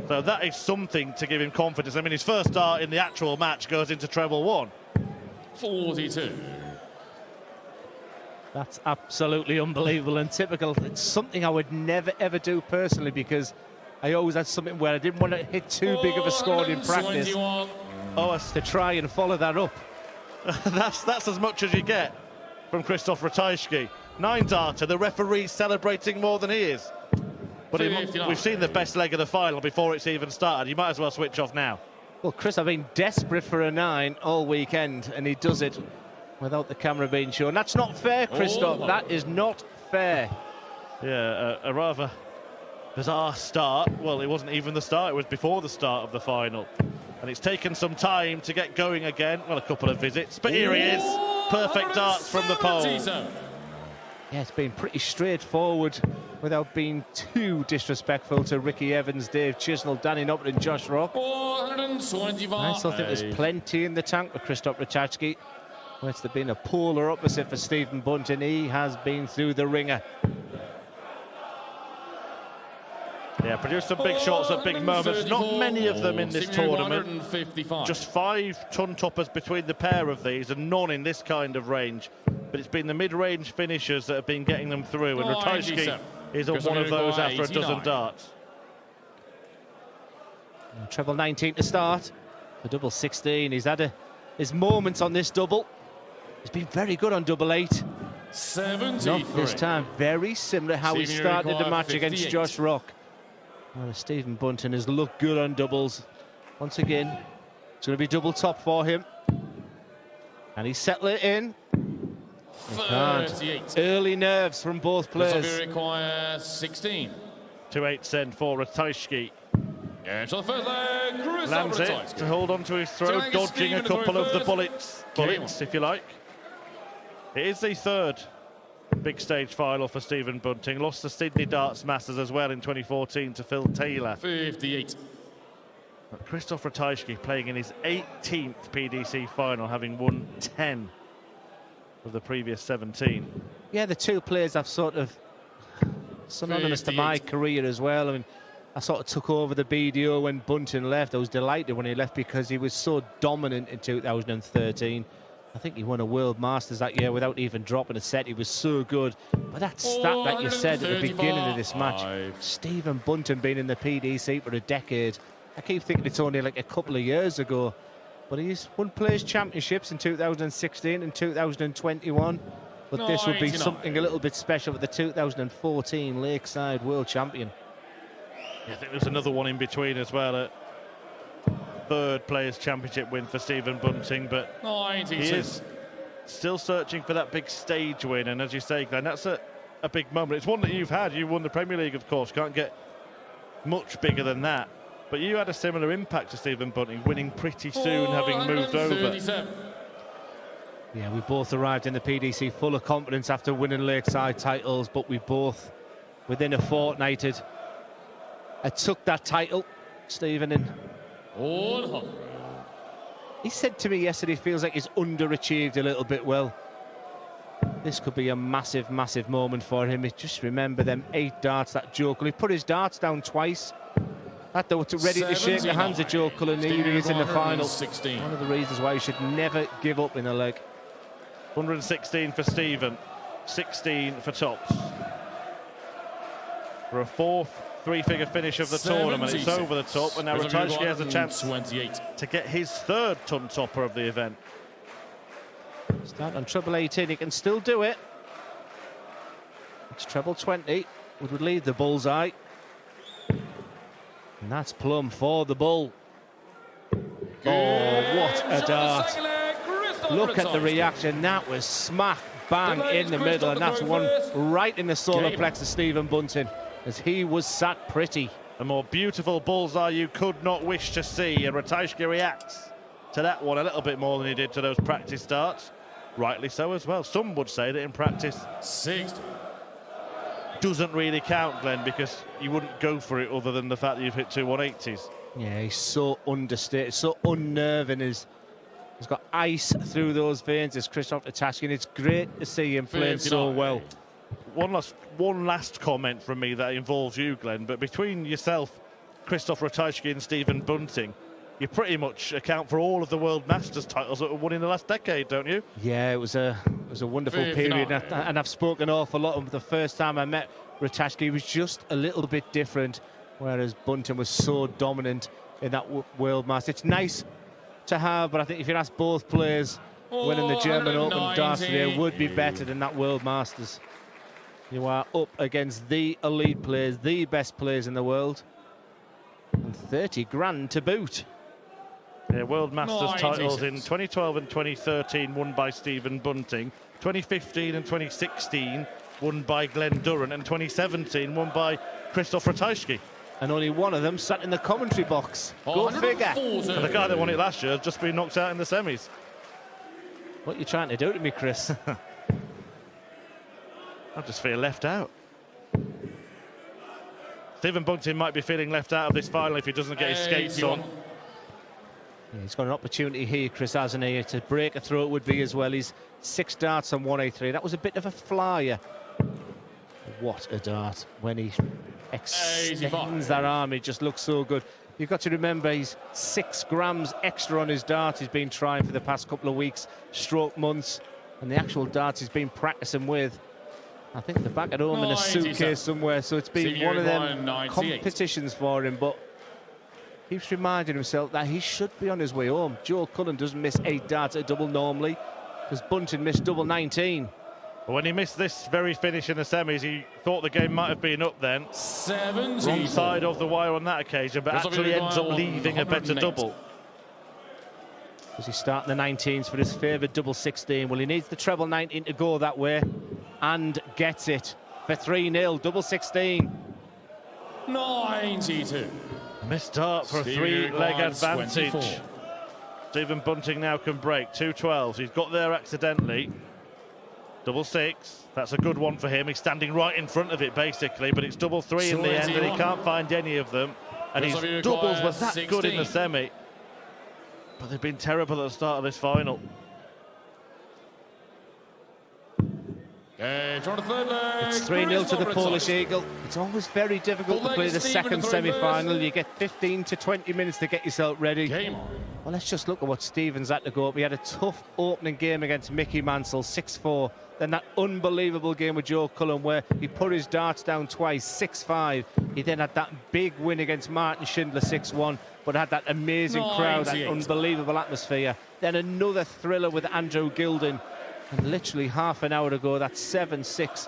So that is something to give him confidence. I mean, his first start in the actual match goes into treble 1. 42. That's absolutely unbelievable and typical. It's something I would never, ever do personally, because I always had something where I didn't want to hit too big of a score in practice. To try and follow that up. that's as much as you get from Krzysztof Ratajski. 9 darter, the referee's celebrating more than he is. But we've seen the best leg of the final before it's even started. You might as well switch off now. Well, Chris, I've been desperate for a 9 all weekend, and he does it without the camera being shown. That's not fair, Krzysztof. That is not fair. Yeah, a rather bizarre start. Well, it wasn't even the start. It was before the start of the final. And it's taken some time to get going again. Well, a couple of visits. But here he is. Perfect darts from the pole. Yeah, it's been pretty straightforward without being too disrespectful to Ricky Evans, Dave Chisnell, Danny Nuppert and Josh Rock. 425. I still think there's plenty in the tank with Krzysztof Ratajski. Well, it's been a polar opposite for Stephen Bunting. He has been through the ringer. Yeah, produced some big shots at big moments. Not many of them in this tournament. Just 5 ton toppers between the pair of these, and none in this kind of range. But it's been the mid-range finishers that have been getting them through, and Ratajski is on one of those after a dozen darts. Treble 19 to start. The double 16. He's had his moments on this double. He's been very good on double 8. 73. Not this time. Very similar how he started the match against Josh Rock. Well, Stephen Bunting has looked good on doubles. Once again, it's going to be double top for him. And he's settling it in. 38. Early nerves from both players. Require 16. 2-8 send for Ratajski. Yeah, so the first leg, lands it to hold on to his throw, dodging a couple of the bullets, if you like. It is the third big stage final for Stephen Bunting. Lost the Sydney Darts Masters as well in 2014 to Phil Taylor. 58. But Krzysztof Ratajski playing in his 18th PDC final, having won 10 of the previous 17. Yeah, the two players I've sort of synonymous to my career as well. I mean, I sort of took over the BDO when Bunting left. I was delighted when he left because he was so dominant in 2013. I think he won a World Masters that year without even dropping a set. He was so good. But that stat that you said at the beginning of this match, Stephen Bunting being in the PDC for a decade. I keep thinking it's only like a couple of years ago. But he's won Players' Championships in 2016 and 2021. But this would be something a little bit special with the 2014 Lakeside World Champion. Yeah, I think there's another one in between as well. A third Players' Championship win for Stephen Bunting, but he is still searching for that big stage win. And as you say, Glenn, that's a big moment. It's one that you've had. You won the Premier League, of course. Can't get much bigger than that. But you had a similar impact to Stephen Bunting, winning pretty soon, having moved over. Yeah, we both arrived in the PDC full of confidence after winning Lakeside titles, but we both, within a fortnight, had took that title, Stephen. And he said to me yesterday he feels like he's underachieved a little bit. Well, this could be a massive, massive moment for him. Just remember them 8 darts that Joe Cullen. He put his darts down twice. That they were ready to shake the hands of Joe Cullen. He is in the final. 16. One of the reasons why you should never give up in a leg. 116 for Stephen, 16 for tops. For a 4th three-figure finish of the tournament, it's over the top, and now Ratajski has a chance to get his 3rd ton topper of the event. Start on treble 18, he can still do it. It's treble 20, which would lead the bullseye. And that's plumb for the bull. Oh, what a dart. Look at the reaction. That was smack bang in the middle, and that's one right in the solar plexus, Stephen Bunting, as he was sat pretty. A more beautiful bullseye you could not wish to see, and Ratajski reacts to that one a little bit more than he did to those practice starts. Rightly so as well. Some would say that in practice 60 doesn't really count, Glenn, because you wouldn't go for it other than the fact that you've hit 2 180s. Yeah, he's so understated, so unnerving. He's got ice through those veins, as Krzysztof Ratajski, and it's great to see him playing so well. One last comment from me that involves you, Glenn, but between yourself Krzysztof Ratajski and Stephen Bunting, you pretty much account for all of the World Masters titles that were won in the last decade, don't you? Yeah, it was a wonderful period, and I've spoken an awful lot of the first time I met Ratajski. He was just a little bit different, whereas Bunting was so dominant in that World Masters. It's nice to have, but I think if you ask both players, winning the German Open darts today would be better than that World Masters. You are up against the elite players, the best players in the world, and 30 grand to boot. Yeah, World Masters titles in 2012 and 2013 won by Stephen Bunting, 2015 and 2016 won by Glenn Durrant, and 2017 won by Krzysztof Ratajski. And only one of them sat in the commentary box. Go figure. And the guy that won it last year has just been knocked out in the semis. What are you trying to do to me, Chris? I just feel left out. Stephen Bunting might be feeling left out of this final if he doesn't get his skates on. Yeah, he's got an opportunity here, Chris, hasn't he, to break a throw. It would be as well. He's 6 darts on 183. That was a bit of a flyer. What a dart. When he extends that arm, it just looks so good. You've got to remember he's 6 grams extra on his dart. He's been trying for the past couple of weeks, stroke months, and the actual darts he's been practicing with, I think they're back at home in a suitcase somewhere. So it's been one of them competitions for him, but keeps reminding himself that he should be on his way home. Joe Cullen doesn't miss 8 darts at a double normally, because Bunting missed double 19. But when he missed this very finish in the semis, he thought the game might have been up then. Wrong side of the wire on that occasion, but actually ends up leaving a better double. Because he's starting the 19s for his favourite double 16. Well, he needs the treble 19 to go that way, and gets it for 3-0, double 16. 92. Missed dart for a 3-leg advantage. 24. Stephen Bunting now can break 2-12s. He's got there accidentally. Double 6. That's a good one for him. He's standing right in front of it basically, but it's double 3 in the end, and he can't find any of them. And his doubles were that good in the semi, but they've been terrible at the start of this final. It's 3-0 to the Polish Eagle. It's always very difficult to play the second semi-final. You get 15 to 20 minutes to get yourself ready. Well, let's just look at what Stevens had to go up. He had a tough opening game against Mickey Mansell, 6-4. Then that unbelievable game with Joe Cullen where he put his darts down twice, 6-5. He then had that big win against Martin Schindler, 6-1, but had that amazing crowd, that unbelievable atmosphere. Then another thriller with Andrew Gilding. And literally half an hour ago, that 7-6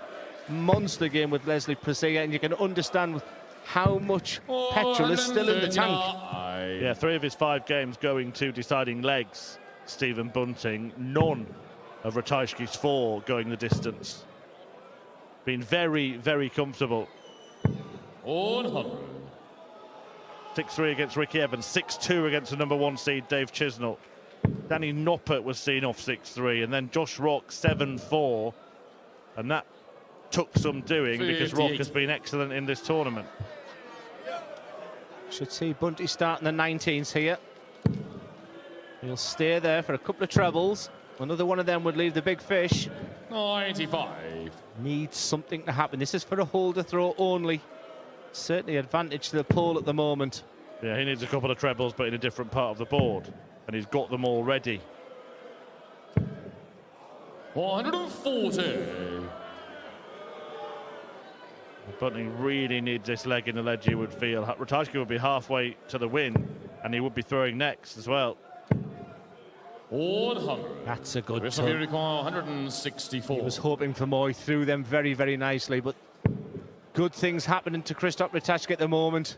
monster game with Leslie Presea, and you can understand how much petrol is still in the tank. Yeah, 3 of his 5 games going to deciding legs, Stephen Bunting. None of Ratajski's 4 going the distance. Been very, very comfortable. 100. 6-3 against Ricky Evans, 6-2 against the #1 seed Dave Chisnall. Danny Noppert was seen off 6-3, and then Josh Rock 7-4, and that took some doing because Rock has been excellent in this tournament. Should see Bunty starting the 19s here. He'll stay there for a couple of trebles. Another one of them would leave the big fish. 95. Needs something to happen. This is for a holder throw only. Certainly advantage to the pole at the moment. Yeah, he needs a couple of trebles, but in a different part of the board. And he's got them already. 140. Bunting really needs this leg in the ledge, you would feel. Ratajski would be halfway to the win, and he would be throwing next as well. 100. That's a good Chris, 164. He was hoping for more. He threw them very, very nicely, but good things happening to Krzysztof Ratajski at the moment.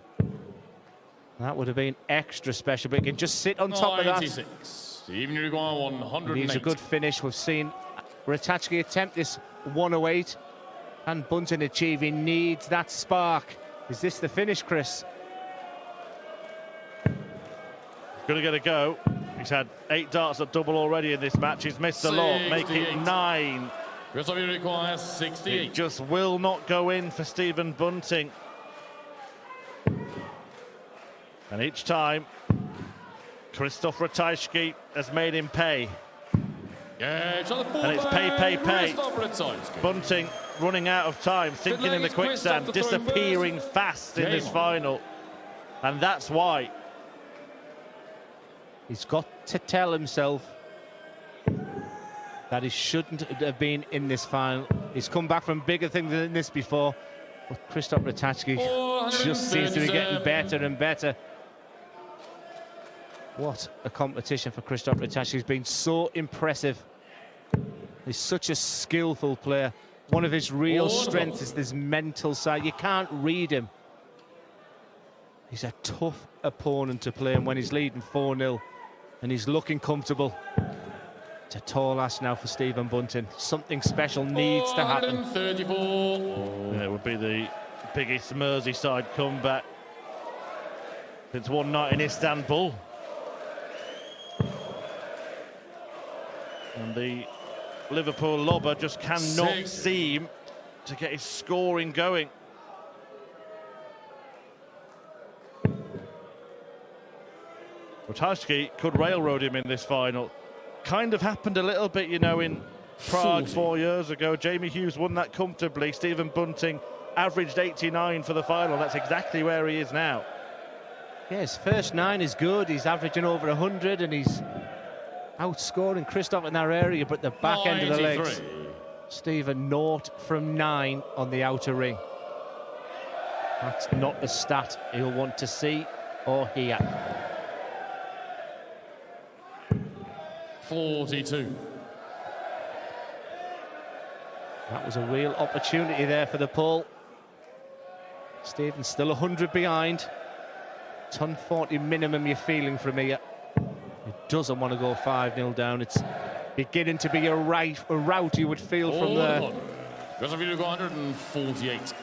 That would have been extra special, but he can just sit on top of that. 96. Even Uruguay 108. Needs a good finish. We've seen Ratajski attempt this 108, and Bunting achieve. He needs that spark. Is this the finish, Chris? Gonna get a go. He's had 8 darts at double already in this match. He's missed a lot, make it 9. Krzysztof requires 68. It just will not go in for Stephen Bunting. And each time, Krzysztof Ratajski has made him pay. Yeah, and it's pay. Bunting running out of time, sinking in the quicksand, disappearing fast in this final. And that's why. He's got to tell himself that he shouldn't have been in this final. He's come back from bigger things than this before. But Krzysztof Ratajski just seems to be getting better and better. What a competition for Krzysztof Ratajski. He's been so impressive. He's such a skillful player. One of his real strengths is this mental side. You can't read him. He's a tough opponent to play, and when he's leading 4-0 and he's looking comfortable, it's a tall ask now for Stephen Bunting. Something special needs to happen. 134. Yeah, it would be the biggest Merseyside comeback since one night in Istanbul. And the Liverpool lobber just cannot seem to get his scoring going. Ratajski could railroad him in this final. Kind of happened a little bit, you know, in Prague 4 years ago. Jamie Hughes won that comfortably. Stephen Bunting averaged 89 for the final. That's exactly where he is now. Yeah, his first 9 is good. He's averaging over 100 and he's outscoring Krzysztof in that area, but the back end of the legs, Stephen 0 from 9 on the outer ring. That's not a stat he'll want to see or hear. 42. That was a real opportunity there for the Pole. Stephen's still 100 behind. It's 140 minimum you're feeling from here. He doesn't want to go 5-0 down. It's beginning to be a rout you would feel from there. Just a few 148.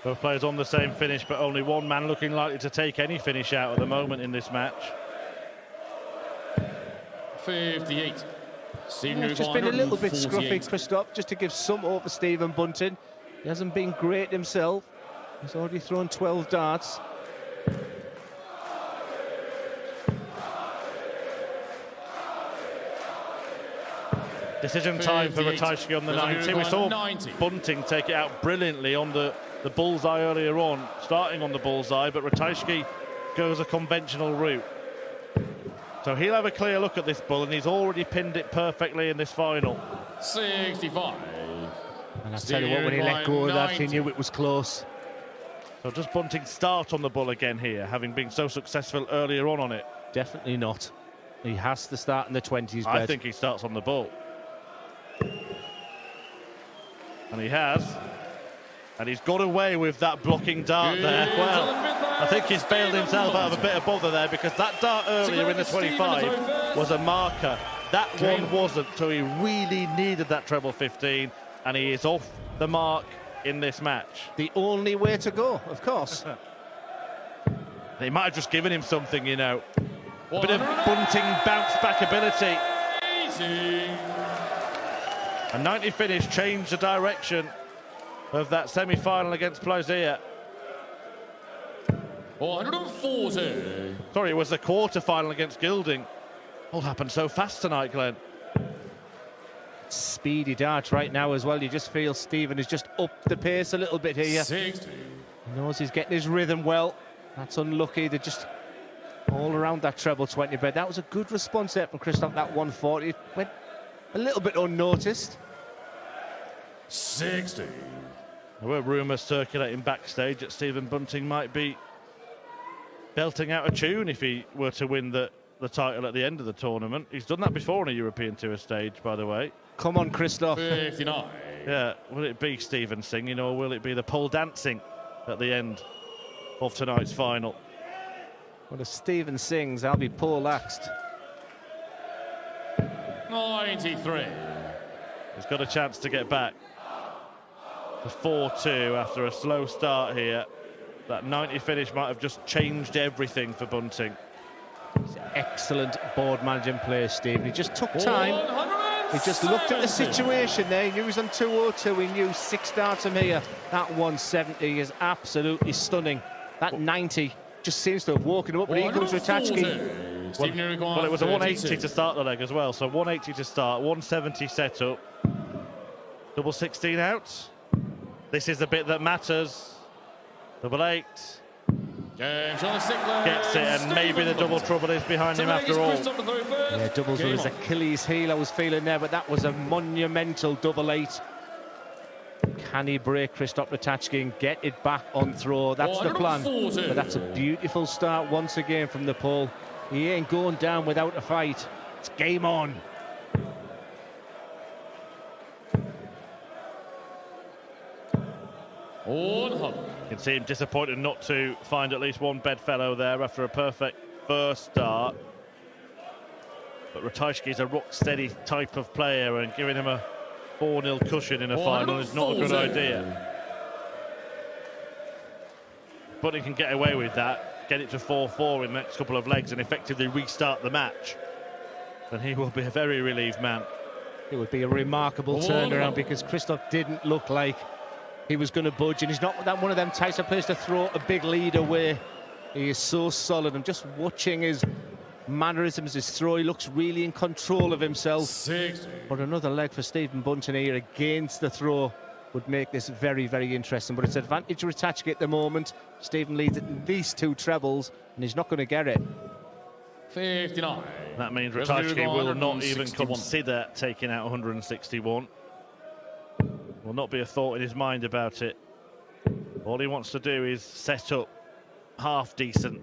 Both players on the same finish, but only one man looking likely to take any finish out at the moment in this match. 58. It's just been a little bit scruffy, Krzysztof, just to give some hope for Stephen Bunting. He hasn't been great himself. He's already thrown 12 darts. Decision time for Ratajski on the 90. We saw 90. Bunting take it out brilliantly on the bullseye earlier on, starting on the bullseye, but Ratajski goes a conventional route. So he'll have a clear look at this bull, and he's already pinned it perfectly in this final. 65. And I tell you what, when he let go of that, he knew it was close. So does Bunting start on the bull again here, having been so successful earlier on it? Definitely not. He has to start in the 20s, I think he starts on the bull. And he has. And he's got away with that blocking dart there. Well, I think he's bailed himself out of a bit of bother there, because that dart earlier in the 25 was a marker. That one wasn't, so he really needed that treble 15, and he is off the mark in this match. The only way to go, of course. They might have just given him something, you know. A bit of Bunting bounce-back ability. A 90 finish changed the direction of that semi-final against Plaisir. 140. Sorry, it was the quarter-final against Gilding. All happened so fast tonight, Glenn. Speedy darts right now as well. You just feel Stephen has just upped the pace a little bit here. 60. He knows he's getting his rhythm well. That's unlucky. They're just all around that treble 20, but that was a good response there from Krzysztof. That 140 went a little bit unnoticed. 60. There were rumours circulating backstage that Stephen Bunting might be belting out a tune if he were to win the title at the end of the tournament. He's done that before on a European Tour stage, by the way. Come on, Krzysztof. 59. Yeah, will it be Stephen singing, or will it be the pole dancing at the end of tonight's final? Well, if Stephen sings, I'll be poleaxed. 93. He's got a chance to get back to 4-2 after a slow start here. That 90 finish might have just changed everything for Bunting. Excellent board managing play, Stephen. He just took time. He just looked at the situation there. He knew he was on 202. He knew 6 darts from here. That 170 is absolutely stunning. That 90 just seems to have woken him up. But here comes Ratajski. Well, it was a 180 to start the leg as well. So 180 to start, 170 set up. Double 16 out. This is the bit that matters. Double 8. James on the stick leg. Gets it, and maybe the double trouble is behind him after all. Yeah, doubles were his Achilles heel, I was feeling there, but that was a monumental double 8. Can he break Krzysztof Ratajski and get it back on throw? That's the plan. But that's a beautiful start once again from the pole. He ain't going down without a fight. It's game on. You can see him disappointed not to find at least one bedfellow there after a perfect first start. But Ratajski is a rock-steady type of player, and giving him a 4-0 cushion in a final is not a good idea. Bunting can get away with that, get it to 4-4 in the next couple of legs and effectively restart the match. Then he will be a very relieved man. It would be a remarkable turnaround, because Krzysztof didn't look like he was going to budge, and he's not that one of them types of players to throw a big lead away. He is so solid. I'm just watching his mannerisms, his throw. He looks really in control of himself. But another leg for Stephen Bunting here against the throw would make this very, very interesting. But it's advantage Ratajski at the moment. Stephen leads at least 2 trebles, and he's not going to get it. 59. That means Ratajski will not even consider taking out 161. Will not be a thought in his mind about it. All he wants to do is set up half decent.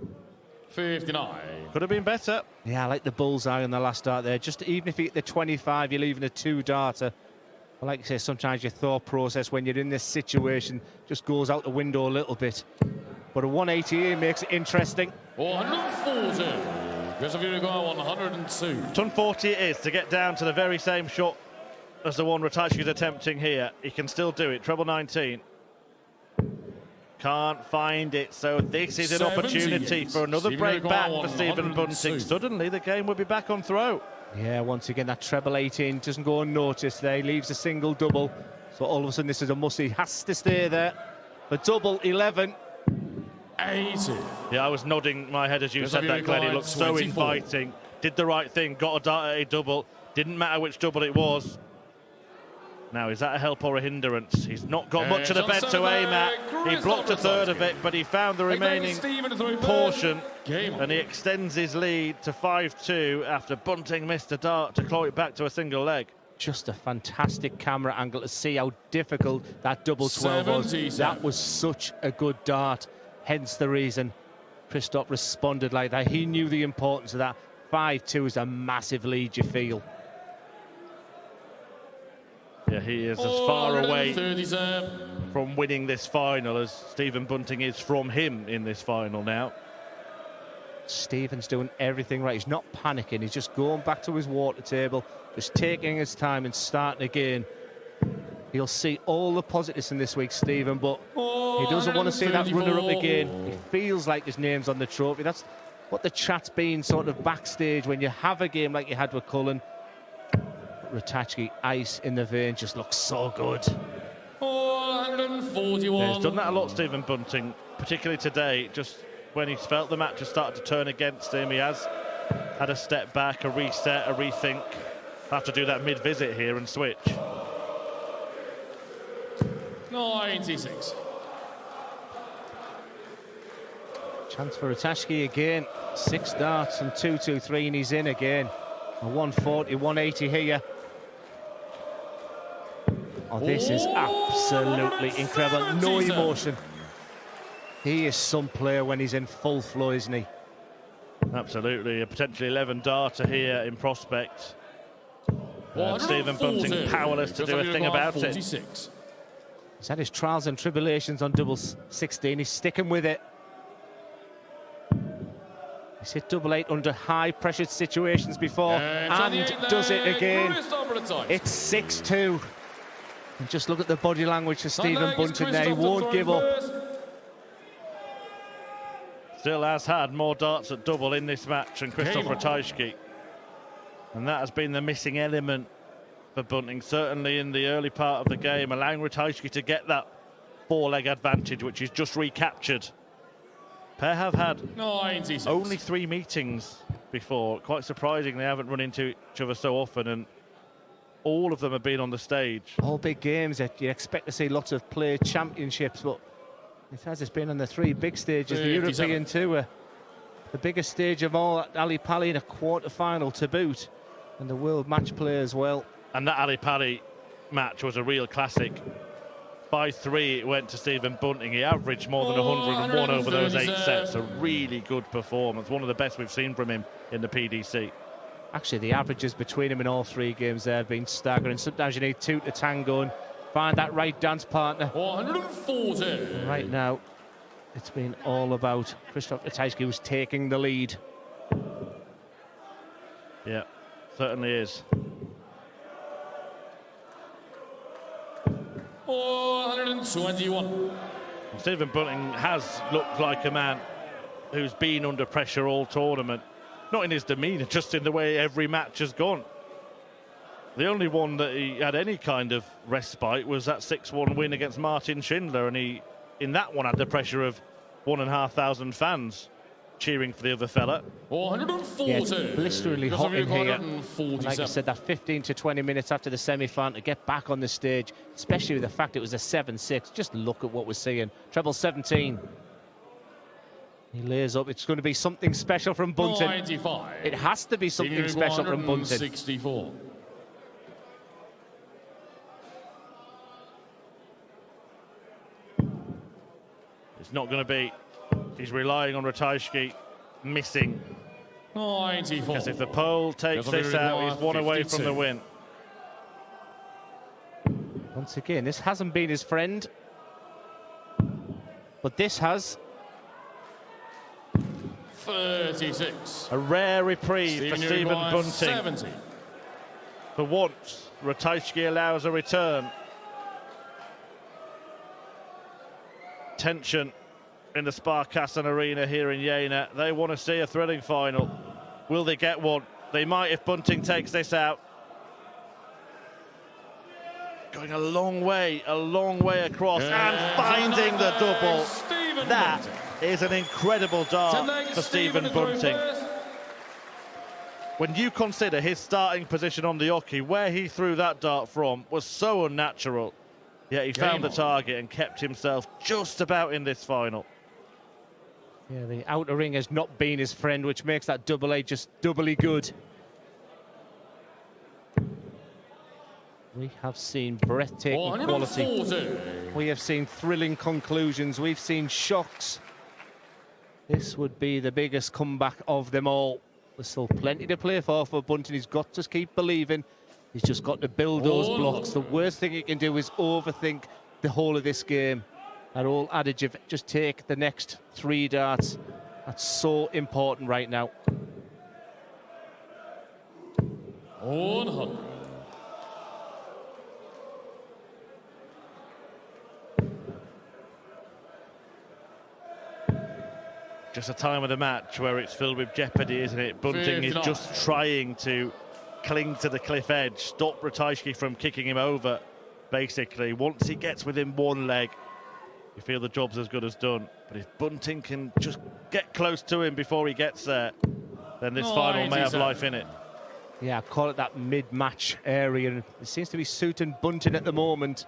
59. Could have been better. Yeah, I like the bullseye on the last dart there. Just even if you get the 25, you're leaving a 2-darter. But like I say, sometimes your thought process when you're in this situation just goes out the window a little bit. But a 180 here makes it interesting. 140. Krzysztof go 102. Ton 40 it is to get down to the very same shot as the one Ratajski is attempting here. He can still do it. Treble 19. Can't find it, so this is an opportunity for another break back for Stephen Bunting. Suddenly the game will be back on throw. Yeah, once again that treble 18 doesn't go unnoticed there. He leaves a single double, so all of a sudden this is a must. He has to stay there. The double 11. 80. Yeah, I was nodding my head as you said that, Glenn. He looked so inviting. Did the right thing, got a dart at a double. Didn't matter which double it was. Now, is that a help or a hindrance? He's not got much of the bed to aim at. He blocked a third of it, but he found the remaining portion, and he extends his lead to 5-2 after Bunting missed a dart to claw it back to a single leg. Just a fantastic camera angle to see how difficult that double 12 was. That was such a good dart, hence the reason Krzysztof responded like that. He knew the importance of that. 5-2 is a massive lead, you feel. Yeah, he is as far away from winning this final as Stephen Bunting is from him in this final now. Stephen's doing everything right. He's not panicking. He's just going back to his water table, just taking his time and starting again. He'll see all the positives in this week, Stephen, but he doesn't want to see that runner-up again. He feels like his name's on the trophy. That's what the chat's been sort of backstage when you have a game like you had with Cullen. Ratajski, ice in the vein, just looks so good. 141. Yeah, he's done that a lot, Stephen Bunting, particularly today. Just when he's felt the match has started to turn against him, he has had a step back, a reset, a rethink. Have to do that mid-visit here and switch. 96. Chance for Ratajski again. 6 darts and 2-2-3, and he's in again. A 140, 180 here. Oh, this is absolutely incredible. No emotion. He is some player when he's in full flow, isn't he? Absolutely. A potentially 11 darter here in prospect. Stephen Bunting powerless to do a thing about it. He's had his trials and tribulations on double 16. He's sticking with it. He's hit double 8 under high-pressured situations before and does it again. It's 6-2. And just look at the body language of Stephen Bunting there. He won't give up. Still has had more darts at double in this match than Krzysztof Ratajski. And that has been the missing element for Bunting, certainly in the early part of the game, allowing Ratajski to get that 4-leg advantage, which he's just recaptured. Pair have had only 3 meetings before. Quite surprising they haven't run into each other so often, and all of them have been on the stage. All big games that you expect to see lots of play championships, but It has. It's been on the 3 big stages, the 57. European Tour, the biggest stage of all at Ali Pali in a quarter-final to boot, and the World Match Play as well. And that Ali Pali match was a real classic. By 3, it went to Stephen Bunting. He averaged more than 101 over those 8 sets. A really good performance. One of the best we've seen from him in the PDC. Actually, the averages between him in all 3 games there have been staggering. Sometimes you need 2 to tango and find that right dance partner. 140. Right now, it's been all about Krzysztof Ratajski, who's taking the lead. Yeah, certainly is. 121. Stephen Bunting has looked like a man who's been under pressure all tournament. Not in his demeanour, just in the way every match has gone. The only one that he had any kind of respite was that 6-1 win against Martin Schindler, and he, in that one, had the pressure of 1,500 fans cheering for the other fella. 140. Yeah, it's blisteringly hot in here. And like I said, that 15 to 20 minutes after the semi-final to get back on the stage, especially with the fact it was a 7-6. Just look at what we're seeing. Treble 17. He lays up. It's going to be something special from Bunting. 95. It has to be something special from Bunting. 64. It's not going to be. He's relying on Ratajski missing. 94. Because if the pole takes this out, he's 1 away from the win. Once again, this hasn't been his friend, but this has. 36. A rare reprieve for Stephen Bunting. 70. For once, Ratajski allows a return. Tension in the Sparkassen Arena here in Jena. They want to see a thrilling final. Will they get one? They might if Bunting takes this out. Going a long way across and finding the double. That is an incredible dart for Stephen Bunting. When you consider his starting position on the hockey, where he threw that dart from was so unnatural. Yet he found the target and kept himself just about in this final. Yeah, the outer ring has not been his friend, which makes that double A just doubly good. We have seen breathtaking quality. We have seen thrilling conclusions. We've seen shocks. This would be the biggest comeback of them all. There's still plenty to play for Bunting. He's got to keep believing. He's just got to build those blocks. The worst thing he can do is overthink the whole of this game. That old adage of just take the next 3 darts. That's so important right now. 100. Just a time of the match where it's filled with jeopardy, isn't it? Bunting is just trying to cling to the cliff edge, stop Ratajski from kicking him over, basically. Once he gets within 1 leg, you feel the job's as good as done. But if Bunting can just get close to him before he gets there, then this final may have life in it. Yeah, I call it that mid-match area. It seems to be suiting Bunting at the moment.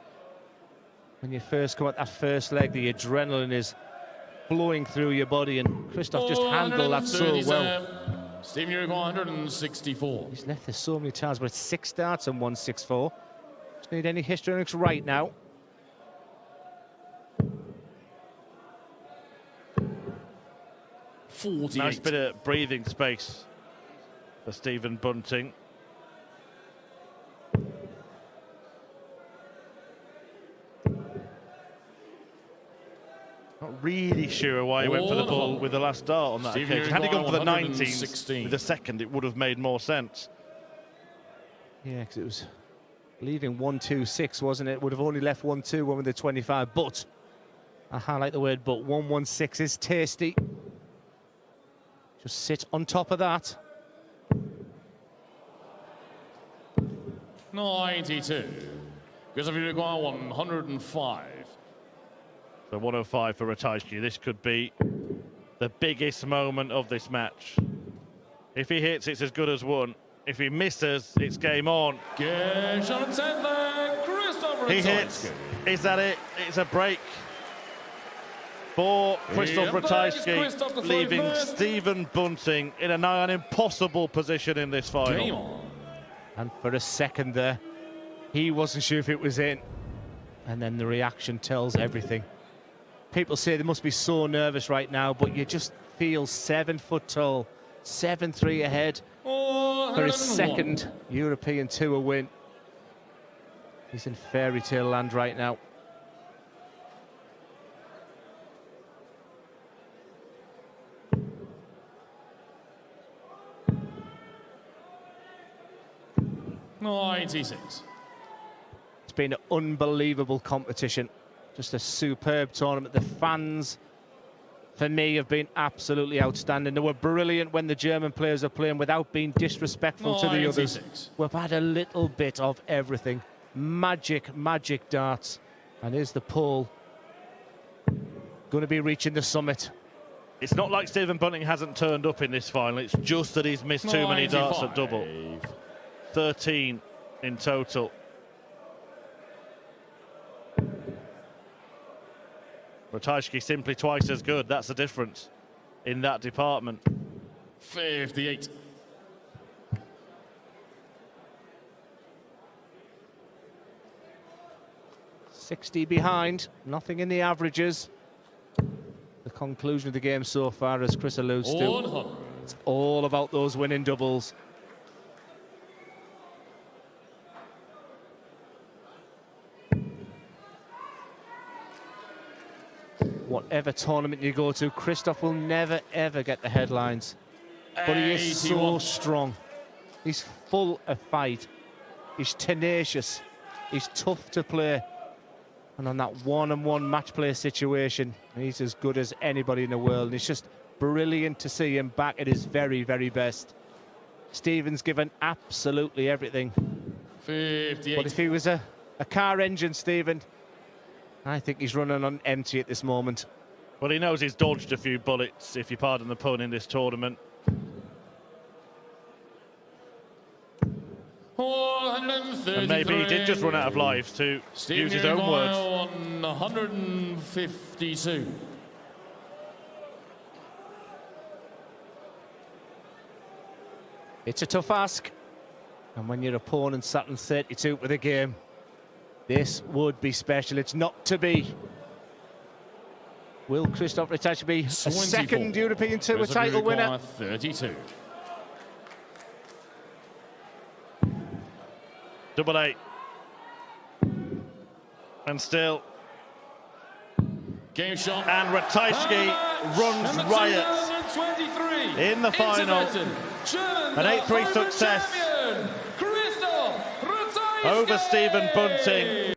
When you first come at that first leg, the adrenaline is flowing through your body, and Krzysztof just handled that so well. Stephen, you're 164. He's left this so many times, but it's 6 darts and 164. Just need any histrionics right now. Nice bit of breathing space for Stephen Bunting. Not really sure why he went for the ball with the last dart on that occasion. Had he gone for the 19 with the second, it would have made more sense. Yeah, because it was leaving 1-2-6, wasn't it? Would have only left 1-2 with the 25. But I highlight the word but. 1-1-6 is tasty. Just sit on top of that. 92. Because if you require 105. So 105 for Ratajski. This could be the biggest moment of this match. If he hits, it's as good as won. If he misses, it's game on. He hits. Is that it? It's a break. for Krzysztof Yeah, Ratajski, leaving Stephen Bunting in a nigh on impossible position in this final. Game on. And for a second there, he wasn't sure if it was in. And then the reaction tells everything. People say they must be so nervous right now, but you just feel 7 foot tall, 7-3 ahead for his second European Tour win. He's in fairy tale land right now. '96. It's been an unbelievable competition. Just a superb tournament. The fans, for me, have been absolutely outstanding. They were brilliant when the German players are playing without being disrespectful to the others. We've had a little bit of everything. Magic, magic darts. And here's the pole. Going to be reaching the summit. It's not like Stephen Bunting hasn't turned up in this final. It's just that he's missed too many darts at double. 13 in total. Ratajski simply twice as good. That's the difference in that department. 58. .60 behind, nothing in the averages. The conclusion of the game so far, as Chris alludes to, 100. it's all about those winning doubles. Whatever tournament you go to, Krzysztof will never, ever get the headlines. But he is so strong. He's full of fight. He's tenacious. He's tough to play. And on that one-on-one match play situation, he's as good as anybody in the world. And it's just brilliant to see him back at his very, very best. Stephen's given absolutely everything. 58. But if he was a car engine, Stephen, I think he's running on empty at this moment. Well, he knows he's dodged a few bullets, if you pardon the pun, in this tournament. 433. And maybe he did just run out of lives, to use his own words. 152. It's a tough ask. And when your opponent sat in 32 for the game, this would be special. It's not to be. Will Krzysztof Ratajski be a second European Tour title winner? 32. Double 8. And still. Game shot. And Ratajski runs riot in the final. An 8-3 success over Stephen Bunting.